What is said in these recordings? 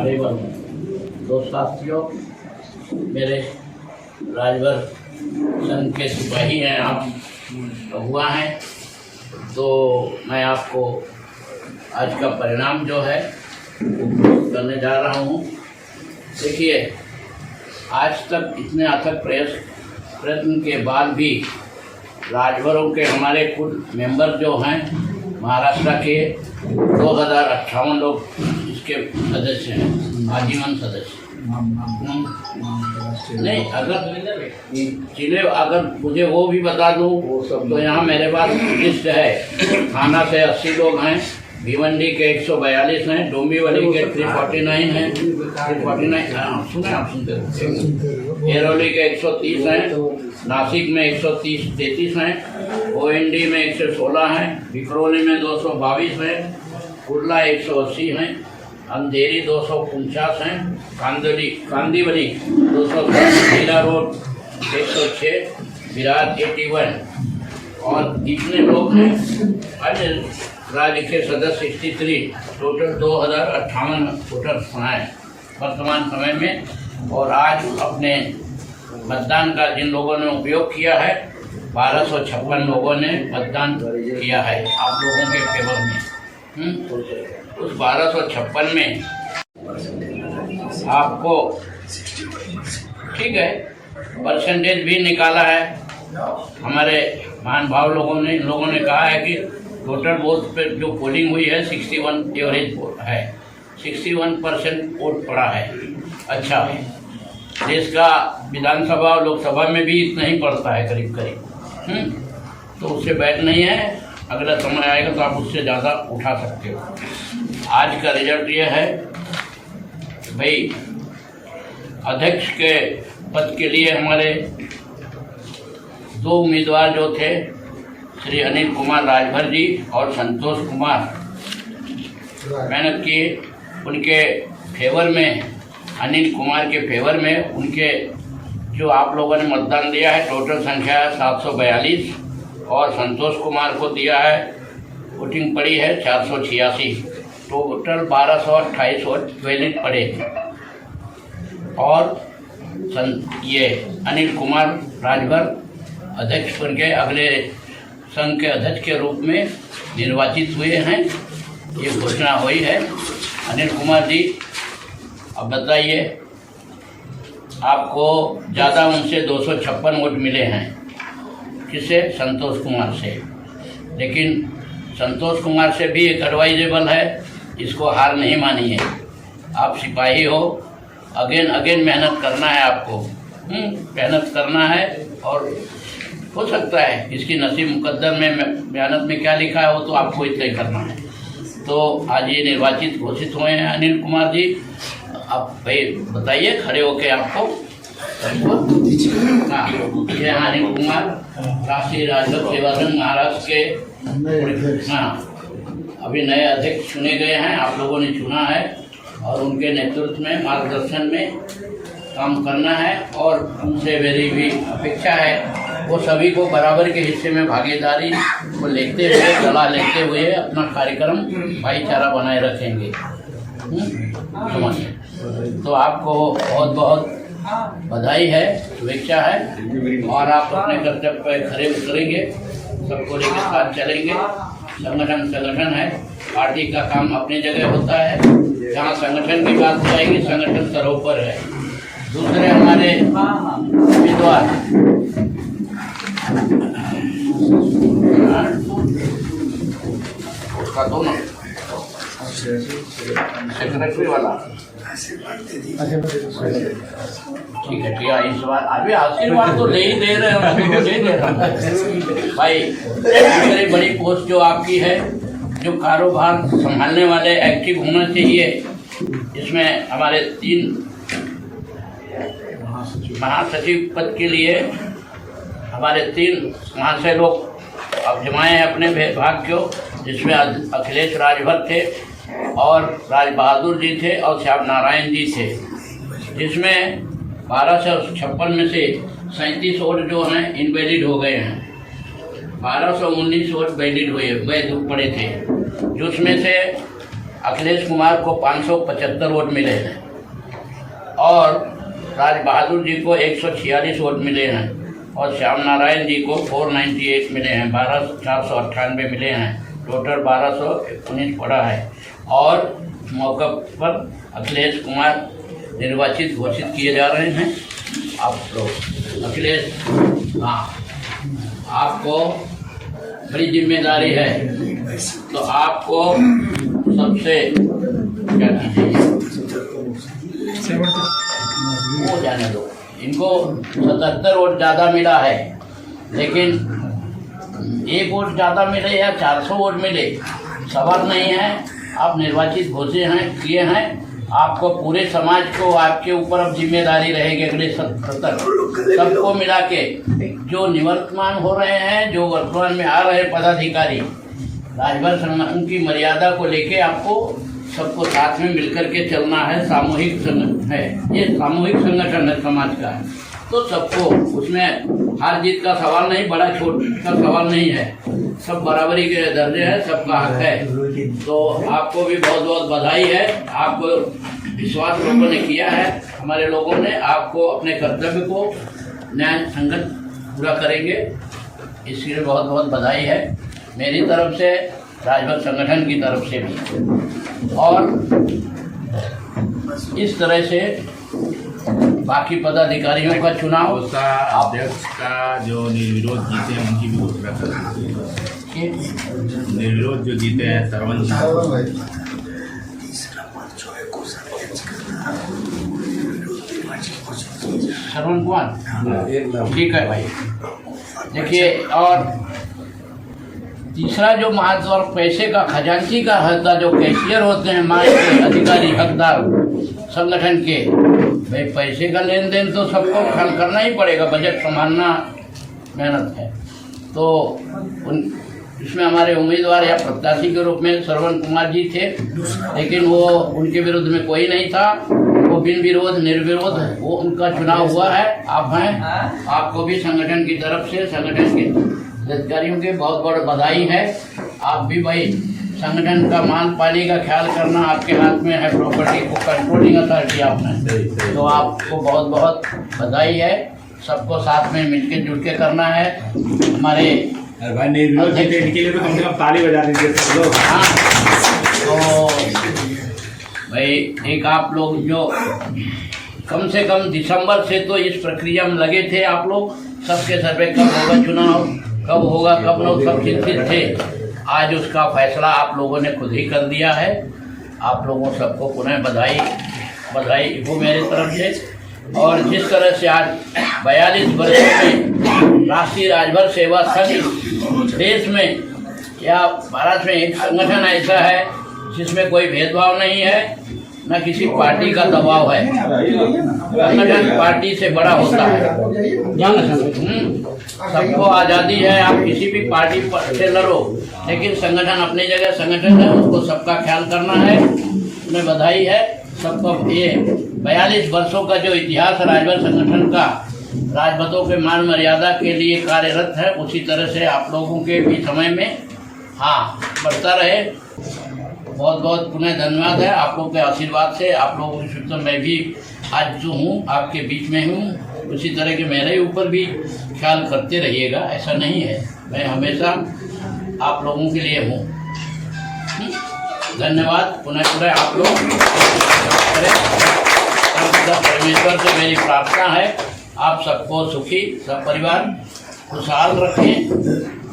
एवं दो साथियों, मेरे राजभर संघ के सिपाही हैं, आप हुआ हैं, तो मैं आपको आज का परिणाम जो है वो करने जा रहा हूँ। देखिए, आज तक इतने अथक प्रयत्न के बाद भी राजभरों के हमारे कुल मेंबर जो हैं महाराष्ट्र के 2058 लोग इसके सदस्य हैं, आजीवन सदस्य। नहीं, अगर मुझे वो भी बता दूँ तो यहाँ मेरे पास लिस्ट है। थाना से 80 लोग हैं, भिवंडी के 142 हैं, डोंबिवली के 349 हैं, 349 आप सुनते, एरोली के 130 हैं, नासिक में 133 हैं, ओएनडी में 116 हैं, विक्रोली में 222 हैं, कुर्ला 180 हैं, अंधेरी 249 हैं, कांदीवली 207, हीरा रोड 106, विराट 81 और जितने लोग हैं अन्य राज्य के सदस्य 63, टोटल 2058 वोटर हैं वर्तमान समय में। और आज अपने मतदान का जिन लोगों ने उपयोग किया है, 1256 लोगों ने मतदान किया है आप लोगों के फेवर में। उस 1256 में आपको ठीक है परसेंटेज भी निकाला है। हमारे महानुभाव लोगों ने कहा है कि टोटल वोट पे जो पोलिंग हुई है 61 एवरेज है, 61% वोट पड़ा है। अच्छा, देश का विधानसभा और लोकसभा में भी इतना ही पड़ता है करीब तो उससे बैठ नहीं है। अगला समय आएगा तो आप उससे ज़्यादा उठा सकते हो। आज का रिजल्ट ये है भाई, अध्यक्ष के पद के लिए हमारे दो उम्मीदवार जो थे, श्री अनिल कुमार राजभर जी और संतोष कुमार, मेहनत की उनके फेवर में, अनिल कुमार के फेवर में उनके जो आप लोगों ने मतदान दिया है टोटल संख्या है 742 और संतोष कुमार को दिया है वोटिंग पड़ी है 486, टोटल 1228 वोट वैलिड पड़े। और ये अनिल कुमार राजभर अध्यक्ष बन के अगले संघ के अध्यक्ष के रूप में निर्वाचित हुए हैं, ये घोषणा हुई है। अनिल कुमार जी, अब बताइए, आपको ज़्यादा उनसे 256 वोट मिले हैं, किससे? संतोष कुमार से। लेकिन संतोष कुमार से भी एक एडवाइजेबल है, इसको हार नहीं मानिए। आप सिपाही हो, अगेन मेहनत करना है आपको, मेहनत करना है। और हो सकता है इसकी नसीब मुकद्दर में मेहनत में क्या लिखा है वो तो आपको इतना ही करना है। तो आज ये निर्वाचित घोषित हुए हैं अनिल कुमार जी। आप भाई बताइए खड़े होके आपको। हाँ, ये अनिल कुमार राष्ट्रीय राजभर सेवा संघ महाराष्ट्र के अभी नए अध्यक्ष चुने गए हैं, आप लोगों ने चुना है और उनके नेतृत्व में मार्गदर्शन में काम करना है। और उनसे मेरी भी अपेक्षा है वो सभी को बराबर के हिस्से में भागीदारी को लेते हुए, सलाह लेते हुए अपना कार्यक्रम भाईचारा बनाए रखेंगे। तो आपको बहुत बहुत बधाई है, शुभेच्छा है। और आप अपने कर्तव्य पर खरे उतरेंगे, सबको लेकर साथ चलेंगे। संगठन है, पार्टी का काम अपनी जगह होता है। जहाँ संगठन की बात आएगी, संगठन सरोपर है। दूसरे हमारे उम्मीदवार उसका दोनों सेक्रेटरी वाला ठीक है, इस बार अभी आशीर्वाद तो ले ही दे रहे हैं भाई। दूसरी बड़ी पोस्ट जो आपकी है, जो कारोबार संभालने वाले एक्टिव होना चाहिए, इसमें हमारे 3 महासचिव पद के लिए हमारे 3 महाशय लोग अब जमाए हैं अपने विभाग को, जिसमें अखिलेश राजभर थे और राज बहादुर जी थे और श्याम नारायण जी थे। जिसमें 1256 में से 37 वोट जो हैं इनवैलिड हो गए हैं, 1219 वोट वैलिड हुए, वैध पड़े थे। जिसमें से अखिलेश कुमार को 575 वोट मिले हैं और राज बहादुर जी को 146 वोट मिले हैं और श्याम नारायण जी को 498 मिले हैं, 498 मिले हैं, टोटल 1219 पड़ा है। और मौके पर अखिलेश कुमार निर्वाचित घोषित किए जा रहे हैं। आप लोग अखिलेश, हाँ, आपको बड़ी जिम्मेदारी है, तो आपको सबसे क्या कीजिए, वो जाने दो। इनको 77 वोट ज़्यादा मिला है, लेकिन 1 वोट ज़्यादा मिले या 400 वोट मिले सवाल नहीं है। आप निर्वाचित घोषित हैं, किए हैं, आपको पूरे समाज को आपके ऊपर अब जिम्मेदारी रहेगी अगले सत्र तक। सबको मिला के जो निवर्तमान हो रहे हैं, जो वर्तमान में आ रहे पदाधिकारी, राजभर संगठन की मर्यादा को लेके आपको सबको साथ में मिलकर के चलना है। सामूहिक संगठन है, ये सामूहिक संगठन है समाज का, तो सबको उसमें हार जीत का सवाल नहीं, बड़ा छोट का सवाल नहीं है, सब बराबरी के दर्जे है, सबका हक है। तो आपको भी बहुत बहुत बधाई है। आपको विश्वास लोगों ने किया है, हमारे लोगों ने, आपको अपने कर्तव्य को न्याय संगत पूरा करेंगे, इसके लिए बहुत बहुत बधाई है मेरी तरफ से, राजभर संगठन की तरफ से भी। और इस तरह से बाकी पदाधिकारियों का चुनाव, अध्यक्ष का जो निर्विरोध जीते हैं उनकी भी घोषणा कर दीजिए। निर्विरोध जो जीते हैं श्रवण कुमार, ठीक है भाई। देखिए, और तीसरा जो महत्व और पैसे का खजांची का होता, जो कैशियर होते हैं माल के अधिकारी हकदार संगठन के, भाई पैसे का लेन देन तो सबको ख्याल करना ही पड़ेगा, बजट संभालना मेहनत है। तो इसमें हमारे उम्मीदवार या प्रत्याशी के रूप में श्रवण कुमार जी थे, लेकिन वो उनके विरुद्ध में कोई नहीं था, वो बिन विरोध निर्विरोध वो उनका चुनाव हुआ है। आप हैं, आपको भी संगठन की तरफ से, संगठन के अधिकारियों के बहुत बहुत बधाई है। आप भी भाई संगठन का मान पानी का ख्याल करना आपके हाथ में है, प्रॉपर्टी को कंट्रोलिंग अथॉरिटी आपने, तो आपको बहुत बहुत बधाई है। सबको साथ में मिलके जुट के करना है। हमारे भाई निर्विरोध जीते इनके लिए तो कम से कम ताली बजा दीजिए सब लोग। हाँ, तो भाई एक आप लोग जो कम से कम दिसंबर से तो इस प्रक्रिया में लगे थे आप लोग, सबके सर पे कब होगा चुनाव, कब होगा, कब लोग सब चिंतित थे। आज उसका फैसला आप लोगों ने खुद ही कर दिया है। आप लोगों सबको पुनः बधाई हो मेरी तरफ से। और जिस तरह से आज 42 वर्षों में राष्ट्रीय राजभर सेवा संघ देश में या भारत में एक संगठन ऐसा है जिसमें कोई भेदभाव नहीं है, न किसी पार्टी का दबाव है। संगठन पार्टी से बड़ा होता है, सबको आज़ादी है, आप किसी भी पार्टी से लड़ो, लेकिन संगठन अपनी जगह संगठन है, उसको सबका ख्याल करना है। उन्हें बधाई है सबको। ये 42 वर्षों का जो इतिहास राजभर संगठन का राजभरों के मान मर्यादा के लिए कार्यरत है, उसी तरह से आप लोगों के भी समय में हाँ बढ़ता रहे। बहुत बहुत पुनः धन्यवाद है आप लोगों के आशीर्वाद से। आप लोगों की शुभ, मैं भी आज जो हूँ आपके बीच में हूँ, उसी तरह के मेरे ऊपर भी ख्याल करते रहिएगा, ऐसा नहीं है, मैं हमेशा आप लोगों के लिए हूँ। धन्यवाद पुनः आप लोग करें। परमेश्वर से मेरी प्रार्थना है आप सबको सुखी, सब परिवार खुशहाल रखें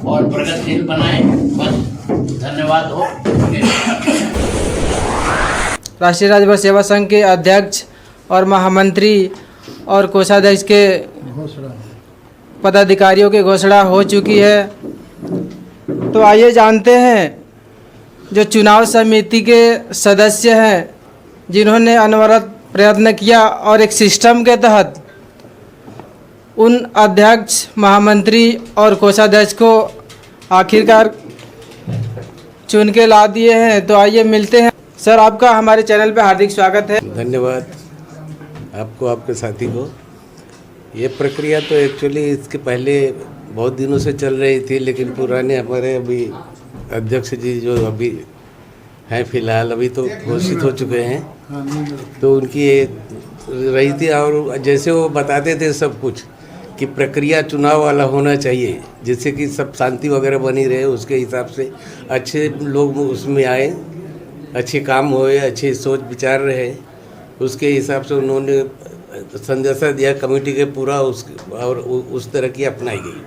और प्रगतिशील बनाएं। बस धन्यवाद हो। राष्ट्रीय राजभर सेवा संघ के अध्यक्ष और महामंत्री और कोषाध्यक्ष के पदाधिकारियों की घोषणा हो चुकी है। तो आइए जानते हैं जो चुनाव समिति के सदस्य हैं जिन्होंने अनवरत प्रयत्न किया और एक सिस्टम के तहत उन अध्यक्ष, महामंत्री और कोषाध्यक्ष को आखिरकार चुन के ला दिए हैं। तो आइए मिलते हैं। सर, आपका हमारे चैनल पे हार्दिक स्वागत है। धन्यवाद आपको, आपके साथी को। ये प्रक्रिया तो एक्चुअली इसके पहले बहुत दिनों से चल रही थी, लेकिन पुराने हमारे अभी अध्यक्ष जी जो अभी हैं फिलहाल, अभी तो घोषित हो चुके हैं। तो उनकी ये रही थी, और जैसे वो बताते थे सब कुछ कि प्रक्रिया चुनाव वाला होना चाहिए, जिससे कि सब शांति वगैरह बनी रहे, उसके हिसाब से अच्छे लोग उसमें आए, अच्छे काम होए, अच्छे सोच विचार रहे, उसके हिसाब से उन्होंने संदेशा दिया कमेटी के पूरा और उस तरह की अपनाई गई।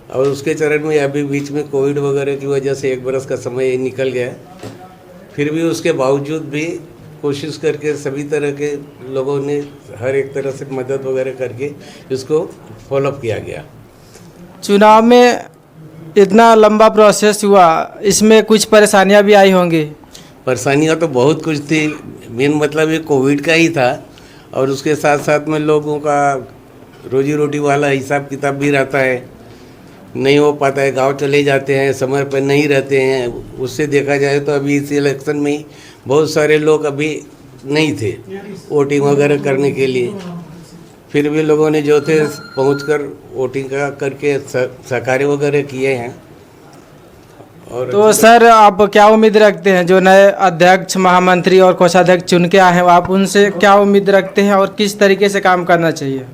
और उसके चरण में अभी बीच में कोविड वगैरह की वजह से 1 बरस का समय निकल गया, फिर भी उसके बावजूद भी कोशिश करके सभी तरह के लोगों ने हर एक तरह से मदद वगैरह करके इसको फॉलोअप किया गया। चुनाव में इतना लंबा प्रोसेस हुआ, इसमें कुछ परेशानियां भी आई होंगी? परेशानियाँ तो बहुत कुछ थी, मेन मतलब ये कोविड का ही था, और उसके साथ साथ में लोगों का रोजी रोटी वाला हिसाब किताब भी रहता है, नहीं हो पाता है, गांव चले जाते हैं, समय पर नहीं रहते हैं। उससे देखा जाए तो अभी इस इलेक्शन में ही बहुत सारे लोग अभी नहीं थे वोटिंग वगैरह करने के लिए, फिर भी लोगों ने जो थे पहुंचकर वोटिंग का करके सहकार्य वगैरह किए हैं। और तो सर आप क्या उम्मीद रखते हैं, जो नए अध्यक्ष, महामंत्री और कोषाध्यक्ष चुन के आए हैं, आप उनसे क्या उम्मीद रखते हैं और किस तरीके से काम करना चाहिए?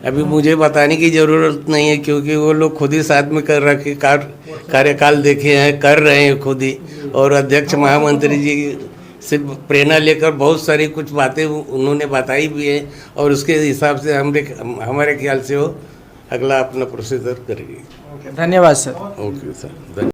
अभी मुझे बताने की ज़रूरत नहीं है, क्योंकि वो लोग खुद ही साथ में कर रखे कार्यकाल देखे हैं, कर रहे हैं खुद ही, और अध्यक्ष महामंत्री जी से प्रेरणा लेकर बहुत सारी कुछ बातें उन्होंने बताई भी है, और उसके हिसाब से हमारे ख्याल से वो अगला अपना प्रोसीजर करेंगे। धन्यवाद सर। ओके सर, धन्यवाद।